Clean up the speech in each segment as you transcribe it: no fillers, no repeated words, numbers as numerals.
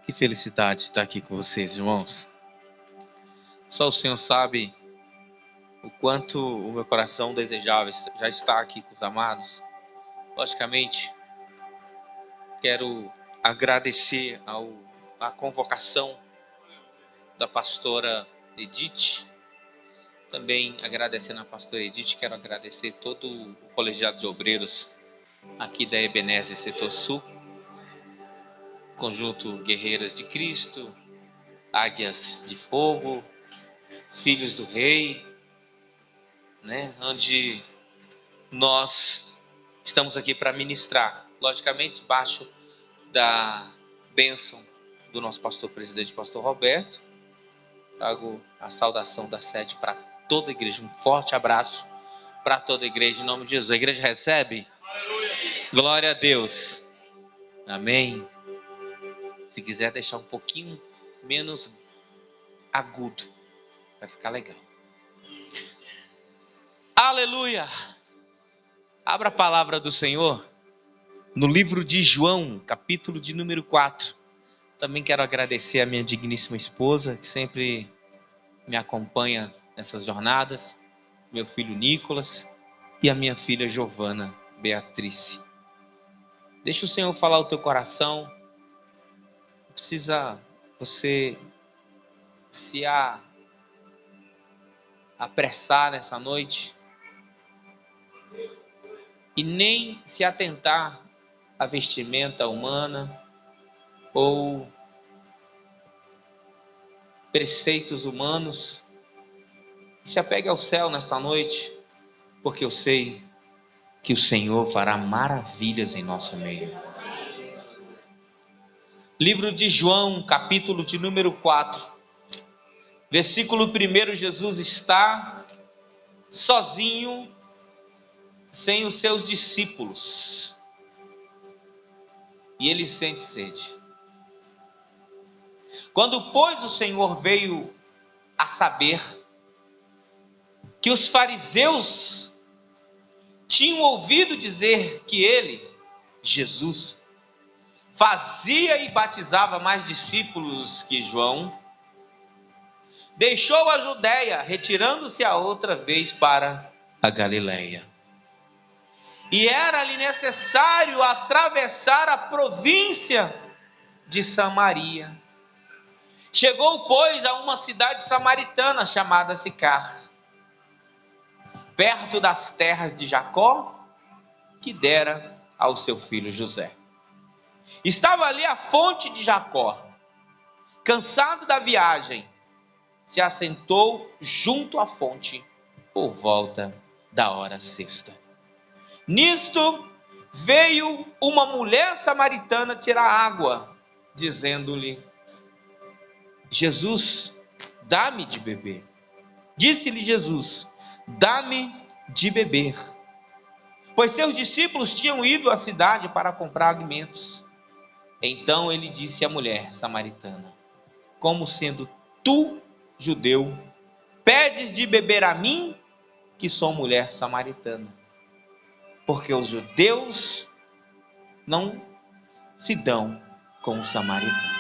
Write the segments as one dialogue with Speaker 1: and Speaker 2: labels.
Speaker 1: Que felicidade estar aqui com vocês, irmãos. Só o Senhor sabe o quanto o meu coração desejava já estar aqui com os amados. Logicamente, quero agradecer a convocação da pastora Edith. Também agradecendo a pastora Edith, quero agradecer todo o colegiado de obreiros aqui da Ebenezer Setor Sul, Conjunto Guerreiras de Cristo, Águias de Fogo, Filhos do Rei, onde nós estamos aqui para ministrar, logicamente, debaixo da bênção do nosso pastor presidente, pastor Roberto. Trago a saudação da sede para toda a igreja, um forte abraço para toda a igreja, em nome de Jesus. A igreja recebe? Aleluia. Glória a Deus. Amém. Se quiser deixar um pouquinho menos agudo, vai ficar legal. Aleluia. Abra a palavra do Senhor no livro de João, capítulo de número 4. Também quero agradecer a minha digníssima esposa, que sempre me acompanha nessas jornadas, meu filho Nicolas e a minha filha Giovana Beatriz. Deixa o Senhor falar o teu coração. Não precisa você se apressar nessa noite e nem se atentar à vestimenta humana ou preceitos humanos. Se apegue ao céu nessa noite, porque eu sei que o Senhor fará maravilhas em nosso meio. Livro de João, capítulo de número 4, versículo 1, Jesus está sozinho, sem os seus discípulos, e ele sente sede. Quando, pois, o Senhor veio a saber que os fariseus tinham ouvido dizer que ele, Jesus, fazia e batizava mais discípulos que João, deixou a Judeia, retirando-se a outra vez para a Galileia. E era-lhe necessário atravessar a província de Samaria. Chegou, pois, a uma cidade samaritana chamada Sicar, perto das terras de Jacó, que dera ao seu filho José. Estava ali a fonte de Jacó. Cansado da viagem, se assentou junto à fonte por volta da hora sexta. Nisto veio uma mulher samaritana tirar água, dizendo-lhe: Jesus, dá-me de beber. Disse-lhe Jesus: dá-me de beber. Pois seus discípulos tinham ido à cidade para comprar alimentos. Então ele disse à mulher samaritana: como sendo tu, judeu, pedes de beber a mim, que sou mulher samaritana? Porque os judeus não se dão com os samaritanos.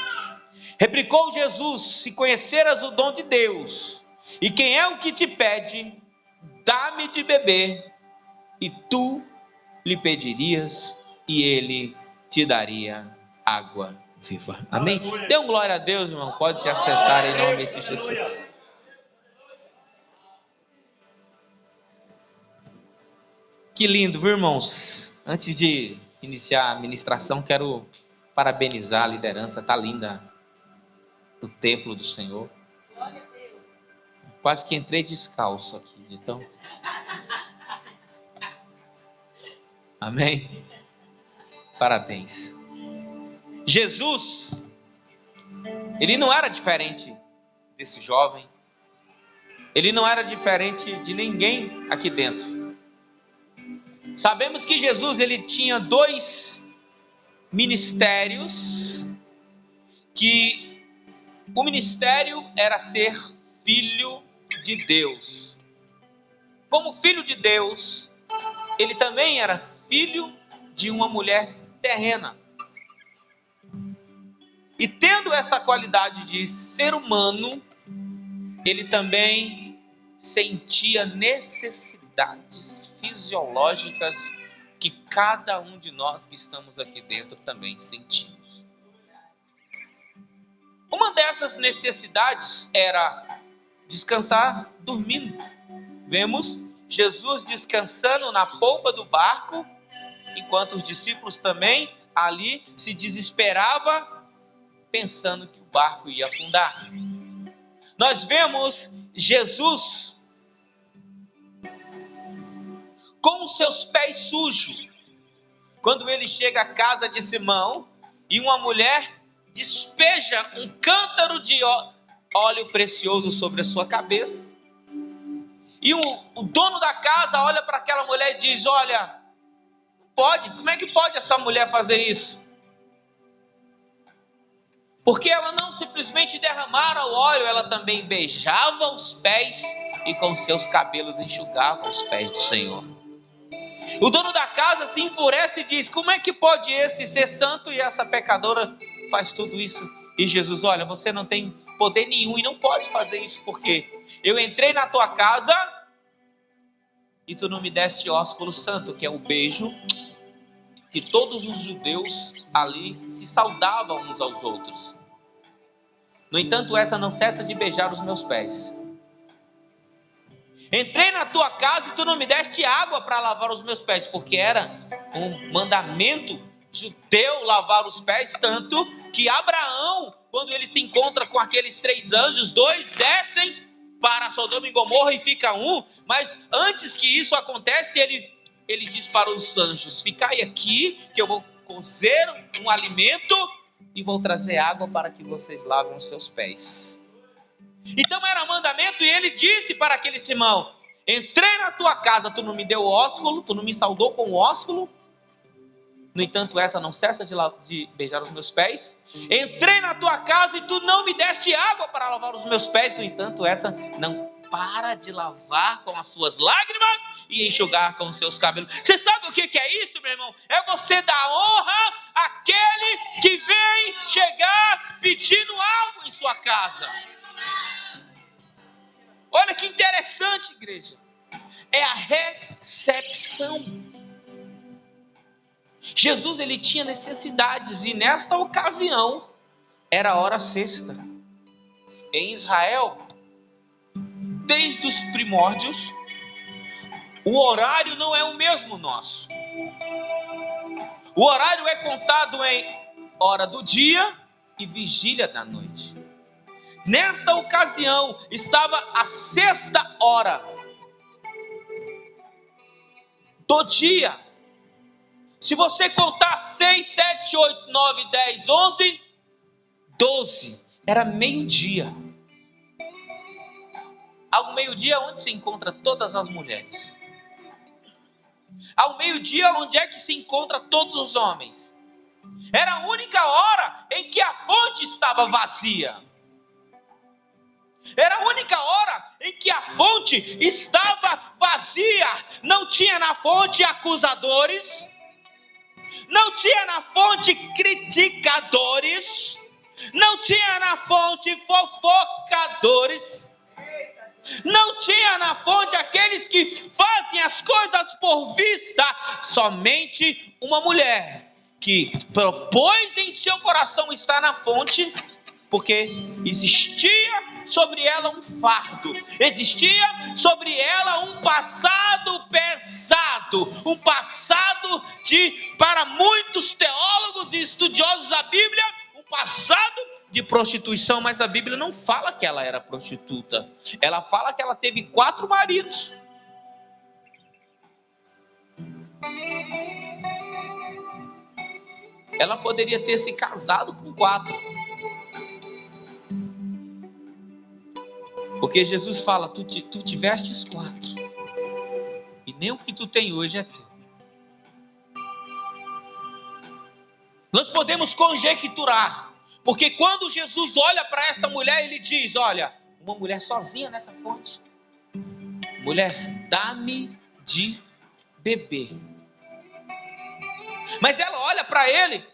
Speaker 1: Replicou Jesus: se conheceras o dom de Deus, e quem é o que te pede, dá-me de beber, e tu lhe pedirias, e ele te daria água viva. Amém? Dê um glória a Deus, irmão. Pode se assentar em nome de Jesus. Que lindo, viu, irmãos? Antes de iniciar a ministração, quero parabenizar a liderança. Tá linda o templo do Senhor. Quase que entrei descalço aqui, então. Amém? Parabéns. Jesus, ele não era diferente desse jovem. Ele não era diferente de ninguém aqui dentro. Sabemos que Jesus, ele tinha 2 ministérios, que o ministério era ser filho de Deus. Como filho de Deus, ele também era filho de uma mulher terrena. E tendo essa qualidade de ser humano, ele também sentia necessidades fisiológicas que cada um de nós que estamos aqui dentro também sentimos. Uma dessas necessidades era descansar dormindo. Vemos Jesus descansando na polpa do barco, enquanto os discípulos também ali se desesperavam, pensando que o barco ia afundar. Nós vemos Jesus com os seus pés sujos, quando ele chega à casa de Simão e uma mulher despeja um cântaro de óleo precioso sobre a sua cabeça. E o dono da casa olha para aquela mulher e diz: olha, como é que pode essa mulher fazer isso? Porque ela não simplesmente derramara o óleo, ela também beijava os pés e com seus cabelos enxugava os pés do Senhor. O dono da casa se enfurece e diz: como é que pode esse ser santo e essa pecadora faz tudo isso? E Jesus: olha, você não tem poder nenhum e não pode fazer isso, porque eu entrei na tua casa e tu não me deste ósculo santo, que é o beijo que todos os judeus ali se saudavam uns aos outros. No entanto, essa não cessa de beijar os meus pés. Entrei na tua casa e tu não me deste água para lavar os meus pés, porque era um mandamento judeu lavar os pés, tanto que Abraão, quando ele se encontra com aqueles 3 anjos, 2 descem para Sodoma e Gomorra e fica um, mas antes que isso acontece, ele diz para os anjos: ficai aqui, que eu vou cozer um alimento e vou trazer água para que vocês lavem os seus pés. Então era mandamento, e ele disse para aquele Simão: entrei na tua casa, tu não me deu ósculo, tu não me saudou com ósculo, no entanto essa não cessa de beijar os meus pés. Entrei na tua casa e tu não me deste água para lavar os meus pés, no entanto essa não para de lavar com as suas lágrimas e enxugar com os seus cabelos. Você sabe o que é isso, meu irmão? É você dar honra àquele que vem chegar pedindo algo em sua casa. Olha que interessante, igreja. É a recepção. Jesus, ele tinha necessidades, e nesta ocasião era a hora sexta. Em Israel, desde os primórdios, o horário não é o mesmo nosso. O horário é contado em hora do dia e vigília da noite. Nesta ocasião, estava a 6ª hora do dia. Se você contar 6, 7, 8, 9, 10, 11, 12, era meio-dia. Ao meio-dia, onde se encontra todas as mulheres? Ao meio-dia, onde é que se encontra todos os homens? Era a única hora em que a fonte estava vazia. Era a única hora em que a fonte estava vazia. Não tinha na fonte acusadores, não tinha na fonte criticadores, não tinha na fonte fofocadores, não tinha na fonte aqueles que fazem as coisas por vista. Somente uma mulher que propôs em seu coração estar na fonte, porque existia sobre ela um fardo, existia sobre ela um passado pesado, um passado para muitos teólogos e estudiosos da Bíblia, um passado de prostituição. Mas a Bíblia não fala que ela era prostituta, ela fala que ela teve 4 maridos. Ela poderia ter se casado com 4. Porque Jesus fala: tu tivestes 4, e nem o que tu tem hoje é teu. Nós podemos conjecturar, porque quando Jesus olha para essa mulher, ele diz: olha, uma mulher sozinha nessa fonte. Mulher, dá-me de beber. Mas ela olha para ele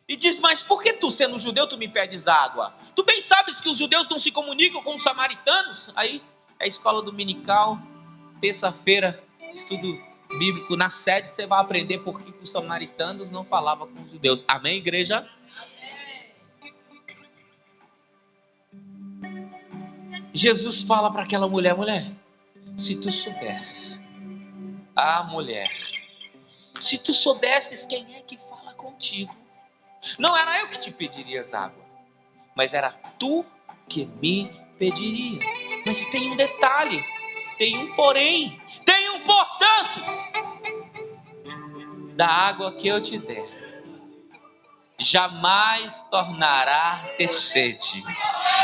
Speaker 1: E diz, mas por que tu, sendo judeu, tu me pedes água? Tu bem sabes que os judeus não se comunicam com os samaritanos? Aí, é escola dominical, terça-feira, estudo bíblico na sede, que você vai aprender por que os samaritanos não falavam com os judeus. Amém, igreja? Jesus fala para aquela mulher, se tu soubesses, mulher, se tu soubesses quem é que fala contigo, não era eu que te pedirias água, mas era tu que me pediria. Mas tem um detalhe, tem um porém, tem um portanto. Da água que eu te der, jamais tornará ter sede.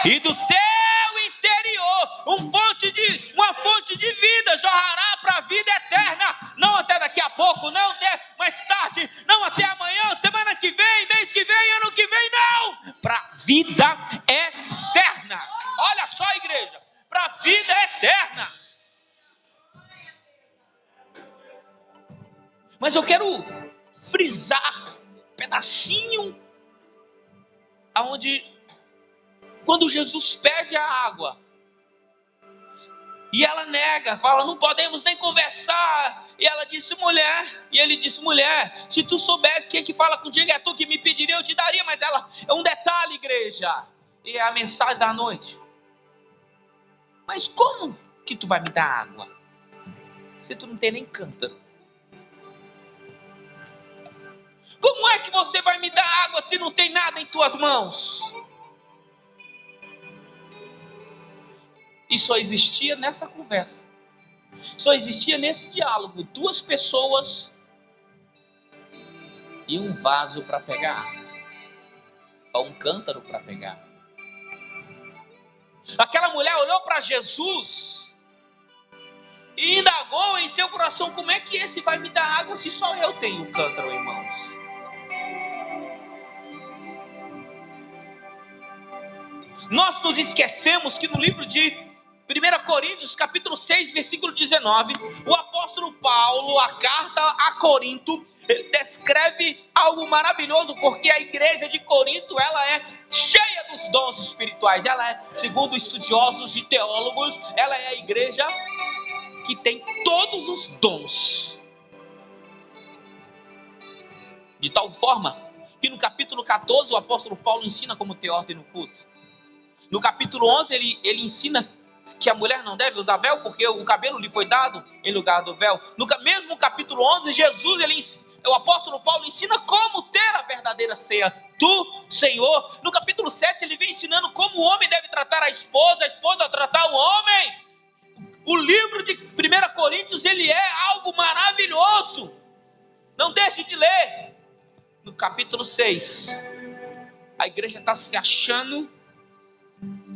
Speaker 1: E do teu interior, uma fonte de vida jorrará para a vida eterna. Não até daqui a pouco, não até mais tarde, não até amanhã, semana que vem, mês que vem, ano que vem, não. Para a vida eterna. Olha só, igreja, para a vida eterna. Mas eu quero frisar um pedacinho aonde, quando Jesus pede a água e ela nega, fala, não podemos nem conversar, e ela disse, mulher, e ele disse, mulher, se tu soubesse quem é que fala contigo, é tu que me pediria, eu te daria. Mas ela, é um detalhe, igreja, e é a mensagem da noite. Mas como que tu vai me dar água se tu não tem nem cântaro? Como é que você vai me dar água se não tem nada em tuas mãos? E só existia nessa conversa, só existia nesse diálogo, duas pessoas e um vaso para pegar, ou um cântaro para pegar. Aquela mulher olhou para Jesus e indagou em seu coração, como é que esse vai me dar água se só eu tenho um cântaro em mãos? Nós nos esquecemos que no livro de 1 Coríntios, capítulo 6, versículo 19, o apóstolo Paulo, a carta a Corinto, descreve algo maravilhoso, porque a igreja de Corinto, ela é cheia dos dons espirituais. Ela é, segundo estudiosos e teólogos, ela é a igreja que tem todos os dons. De tal forma que no capítulo 14, o apóstolo Paulo ensina como ter ordem no culto. No capítulo 11, ele ensina que a mulher não deve usar véu, porque o cabelo lhe foi dado em lugar do véu. No mesmo capítulo 11, o apóstolo Paulo ensina como ter a verdadeira ceia do Senhor. No capítulo 7, ele vem ensinando como o homem deve tratar a esposa tratar o homem. O livro de 1 Coríntios, ele é algo maravilhoso. Não deixe de ler. No capítulo 6, a igreja está se achando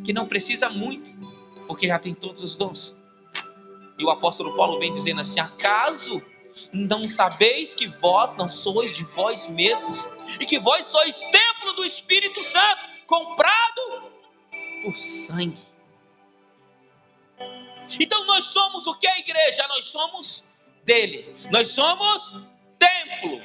Speaker 1: que não precisa muito, porque já tem todos os dons. E o apóstolo Paulo vem dizendo assim, acaso não sabeis que vós não sois de vós mesmos, e que vós sois templo do Espírito Santo, comprado por sangue? Então nós somos o que a igreja? Nós somos dele, nós somos templo.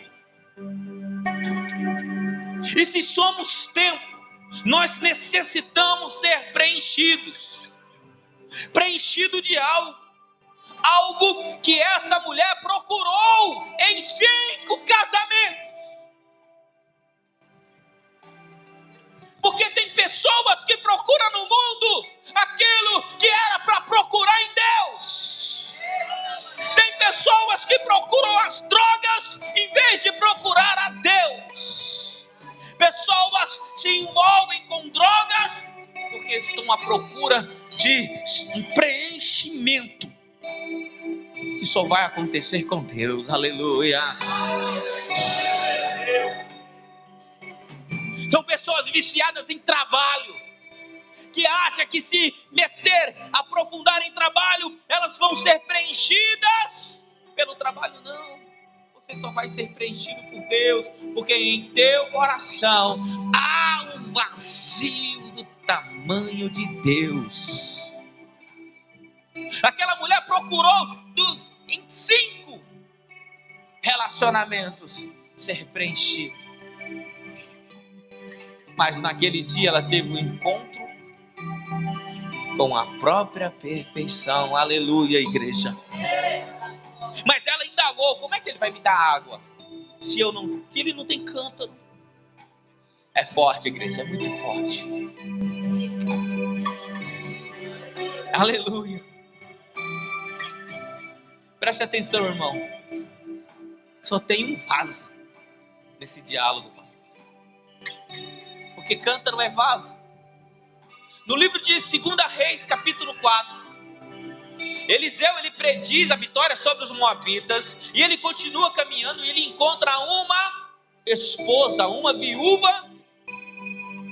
Speaker 1: E se somos templo, nós necessitamos ser preenchidos de algo que essa mulher procurou em 5 casamentos. Porque tem pessoas que procuram no mundo aquilo que era para procurar em Deus. Tem pessoas que procuram as drogas em vez de procurar a Deus. Pessoas se envolvem com drogas porque estão à procura de um preenchimento. E só vai acontecer com Deus. Aleluia. São pessoas viciadas em trabalho, que acham que se aprofundar em trabalho, elas vão ser preenchidas pelo trabalho. Não. Você só vai ser preenchido por Deus, porque em teu coração há um vazio do tamanho de Deus. Aquela mulher procurou em 5 relacionamentos ser preenchido. Mas naquele dia ela teve um encontro com a própria perfeição. Aleluia, igreja. Mas ela indagou: como é que ele vai me dar água se ele não tem cântaro? É forte, igreja, é muito forte. Aleluia. Preste atenção, irmão. Só tem um vaso nesse diálogo, pastor. Porque cântaro é vaso. No livro de 2 Reis, capítulo 4, Eliseu, ele prediz a vitória sobre os moabitas, e ele continua caminhando, e ele encontra uma esposa, uma viúva,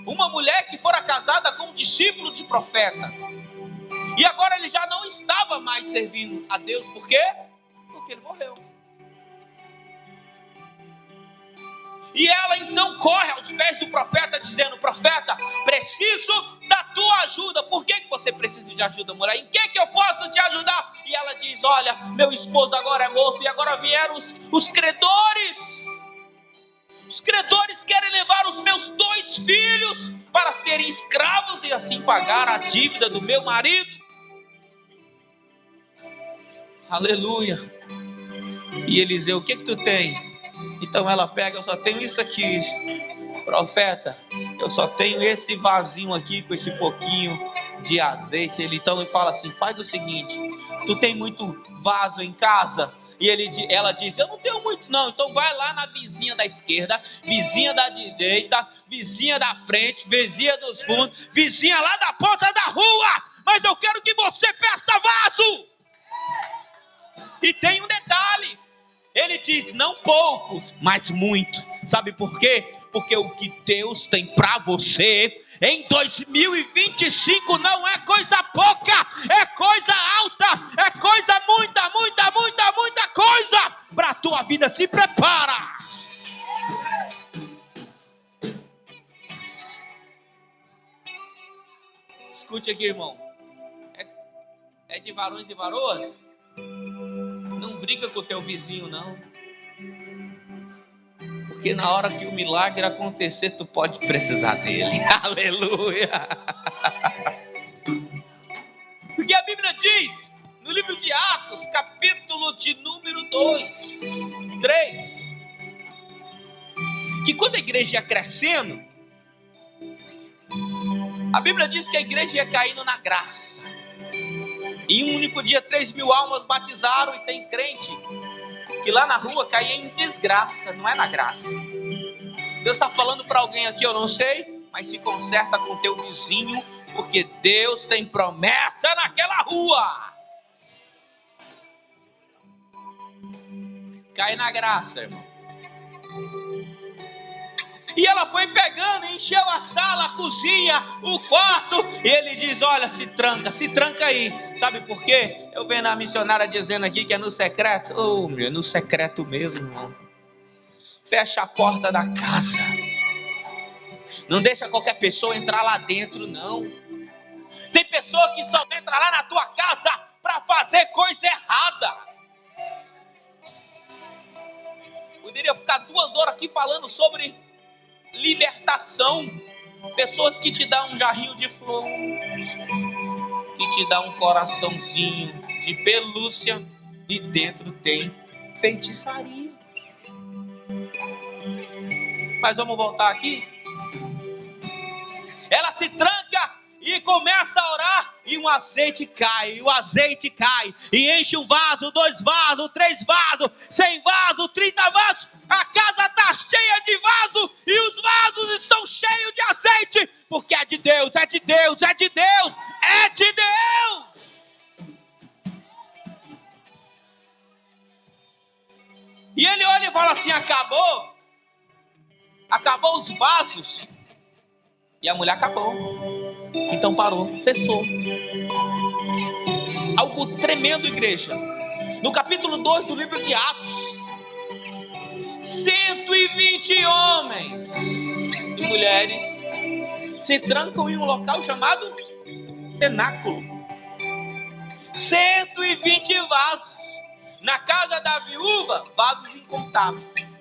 Speaker 1: uma mulher que fora casada com um discípulo de profeta. E agora ele já não estava mais servindo a Deus. Por quê? Porque ele morreu. E ela então corre aos pés do profeta, dizendo: profeta, preciso da tua ajuda. Por que você precisa de ajuda, mulher? Em que eu posso te ajudar? E ela diz: olha, meu esposo agora é morto, e agora vieram os credores. Os credores querem levar os meus 2 filhos para serem escravos e assim pagar a dívida do meu marido. Aleluia. E Eliseu: o que tu tem? Então ela pega: eu só tenho isso aqui, profeta, eu só tenho esse vasinho aqui com esse pouquinho de azeite. Então ele fala assim: faz o seguinte, tu tem muito vaso em casa? E ela diz: eu não tenho muito não. Então vai lá na vizinha da esquerda, vizinha da direita, vizinha da frente, vizinha dos fundos, vizinha lá da ponta da rua, mas eu quero que você peça vaso. E tem um detalhe, ele diz: não poucos, mas muito. Sabe por quê? Porque o que Deus tem para você em 2025 não é coisa pouca, é coisa alta, é coisa muita coisa para a tua vida. Se prepara. Escute aqui, irmão. É de varões e varoas? Não briga com o teu vizinho, não. Porque na hora que o milagre acontecer, tu pode precisar dele. Aleluia. Porque a Bíblia diz, no livro de Atos, capítulo de número 3, que quando a igreja ia crescendo, a Bíblia diz que a igreja ia caindo na graça. Em um único dia, 3.000 almas batizaram, e tem crente que lá na rua caía em desgraça, não é na graça. Deus está falando para alguém aqui, eu não sei, mas se conserta com teu vizinho, porque Deus tem promessa naquela rua. Cai na graça, irmão. E ela foi pegando, encheu a sala, a cozinha, o quarto, e ele diz: olha, se tranca aí. Sabe por quê? Eu vendo a missionária dizendo aqui que é no secreto. Oh, meu, no secreto mesmo, irmão. Fecha a porta da casa. Não deixa qualquer pessoa entrar lá dentro, não. Tem pessoa que só entra lá na tua casa para fazer coisa errada. Poderia ficar 2 horas aqui falando sobre libertação. Pessoas que te dão um jarrinho de flor, que te dão um coraçãozinho de pelúcia, e dentro tem feitiçaria. Mas vamos voltar aqui. Ela se tranca e começa a orar, e o azeite cai, e enche 1 vaso, 2 vasos, 3 vasos, 100 vasos, 30 vasos. A casa está cheia de vaso, e os vasos estão cheios de azeite, porque é de Deus, é de Deus, é de Deus, é de Deus. E ele olha e fala assim: acabou os vasos. E a mulher acabou. Então parou, cessou. Algo tremendo, igreja. No capítulo 2 do livro de Atos, 120 homens e mulheres se trancam em um local chamado cenáculo. 120 vasos. Na casa da viúva, vasos incontáveis.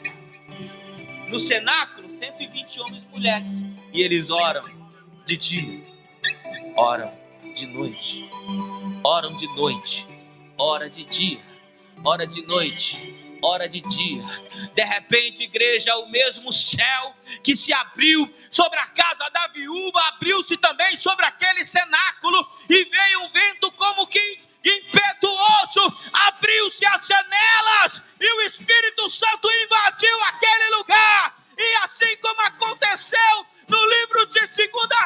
Speaker 1: No cenáculo, 120 homens e mulheres. E eles oram de dia, oram de noite, oram de noite, ora de dia, ora de noite, ora de dia. De repente, igreja, o mesmo céu que se abriu sobre a casa da viúva, abriu-se também sobre aquele cenáculo, e veio um vento como que impetuoso, abriu-se as janelas, e o Espírito Santo invadiu aquele lugar. E assim como aconteceu no livro de 2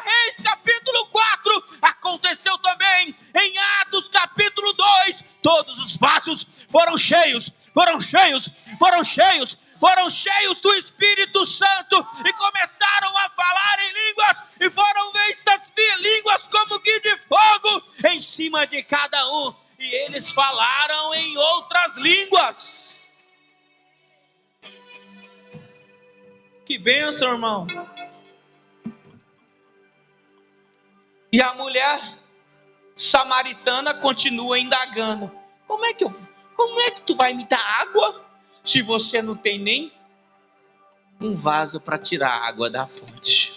Speaker 1: Reis, capítulo 4, aconteceu também em Atos, capítulo 2. Todos os vasos foram cheios do Espírito Santo, e começaram a falar em línguas, e foram vistas línguas como que de fogo em cima de cada um, e eles falaram em outras línguas. Que bênção, irmão. E a mulher samaritana continua indagando: como é que tu vai me dar água se você não tem nem um vaso para tirar a água da fonte?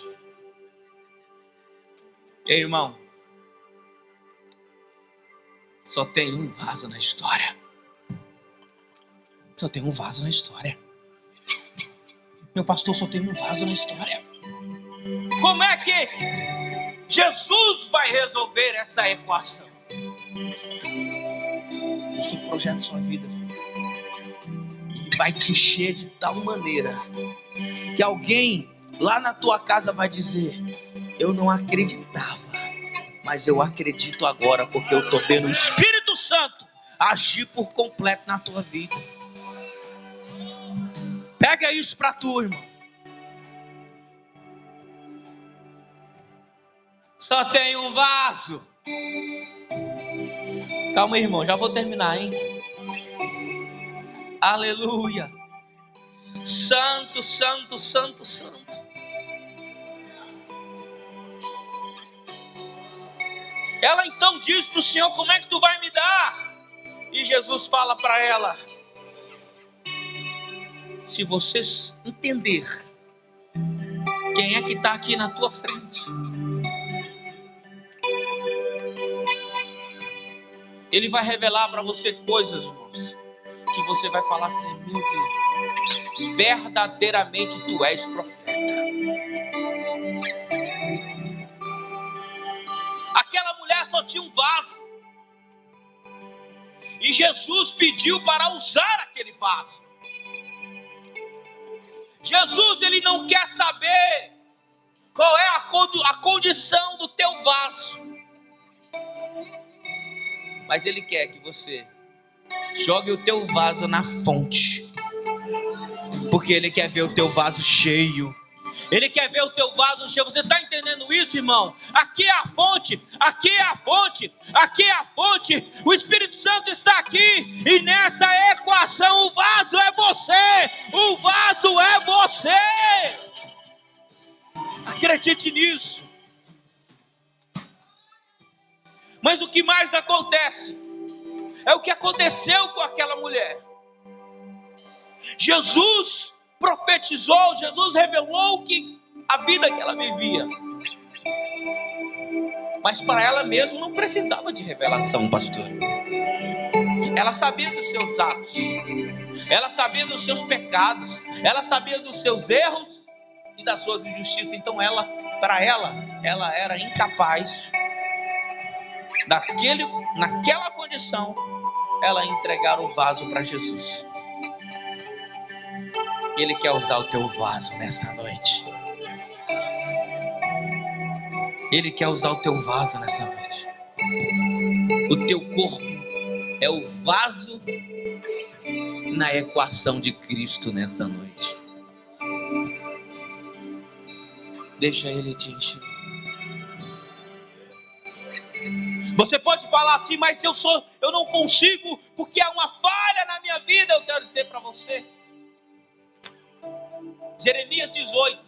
Speaker 1: Ei, irmão, só tem um vaso na história. Só tem um vaso na história. Meu pastor, só tem um vaso na história. Como é que Jesus vai resolver essa equação? Deus tem um projeto na sua vida, filho. Ele vai te encher de tal maneira que alguém lá na tua casa vai dizer: eu não acreditava, mas eu acredito agora, porque eu estou vendo o Espírito Santo agir por completo na tua vida. Pega isso para tu, irmão. Só tem um vaso. Calma aí, irmão, já vou terminar, hein? Aleluia. Santo, santo, santo, santo. Ela então diz para o Senhor: como é que tu vai me dar? E Jesus fala para ela: se você entender quem é que está aqui na tua frente, Ele vai revelar para você coisas, irmãos, que você vai falar assim: meu Deus, verdadeiramente tu és profeta. Aquela mulher só tinha um vaso, e Jesus pediu para usar aquele vaso. Jesus, ele não quer saber qual é a condição do teu vaso, mas ele quer que você jogue o teu vaso na fonte, porque ele quer ver o teu vaso cheio. Ele quer ver o teu vaso cheio. Você está entendendo isso, irmão? Aqui é a fonte, aqui é a fonte, aqui é a fonte. O Espírito Santo está aqui, e nessa equação o vaso é você. O vaso é você. Acredite nisso. Mas o que mais acontece é o que aconteceu com aquela mulher. Jesus profetizou, Jesus revelou que a vida que ela vivia. Mas para ela mesma não precisava de revelação, pastor. Ela sabia dos seus atos, ela sabia dos seus pecados, ela sabia dos seus erros e das suas injustiças. Então para ela era incapaz, naquela condição, ela entregar o vaso para Jesus. Ele quer usar o teu vaso nessa noite. Ele quer usar o teu vaso nessa noite. O teu corpo é o vaso na equação de Cristo nessa noite. Deixa ele te encher. Você pode falar assim: mas eu não consigo, porque há uma falha na minha vida. Eu quero dizer para você, Jeremias 18,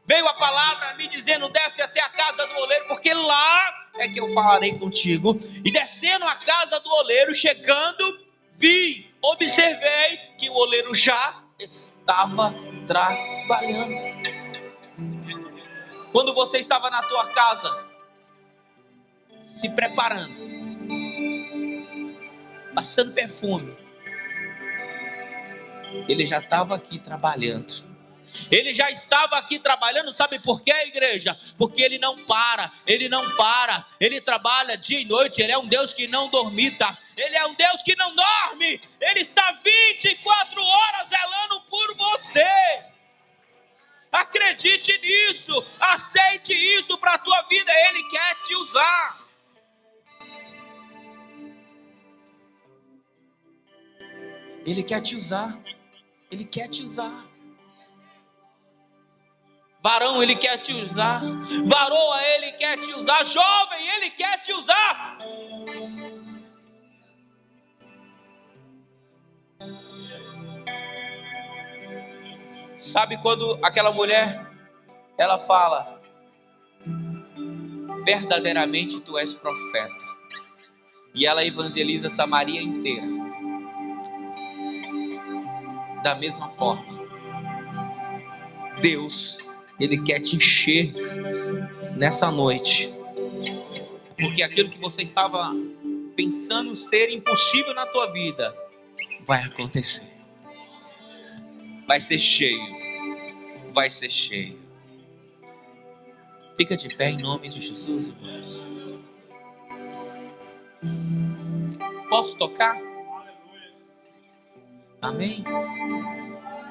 Speaker 1: veio a palavra a mim dizendo: desce até a casa do oleiro, porque lá é que eu falarei contigo. E descendo a casa do oleiro, chegando, observei que o oleiro já estava trabalhando. Quando você estava na tua casa, se preparando, passando perfume, Ele já estava aqui trabalhando. Ele já estava aqui trabalhando, sabe por quê, igreja? Porque Ele não para, Ele trabalha dia e noite, Ele é um Deus que não dormita, Ele é um Deus que não dorme, Ele está 24 horas zelando por você. Acredite nisso, aceite isso para a tua vida, Ele quer te usar. Ele quer te usar, Ele quer te usar. Varão, Ele quer te usar. Varoa, Ele quer te usar. Jovem, Ele quer te usar. Sabe quando aquela mulher, ela fala, verdadeiramente tu és profeta. E ela evangeliza Samaria inteira. Da mesma forma, Deus, Ele quer te encher nessa noite. Porque aquilo que você estava pensando ser impossível na tua vida, vai acontecer. Vai ser cheio. Vai ser cheio. Fica de pé em nome de Jesus, irmãos. Posso tocar? Amém?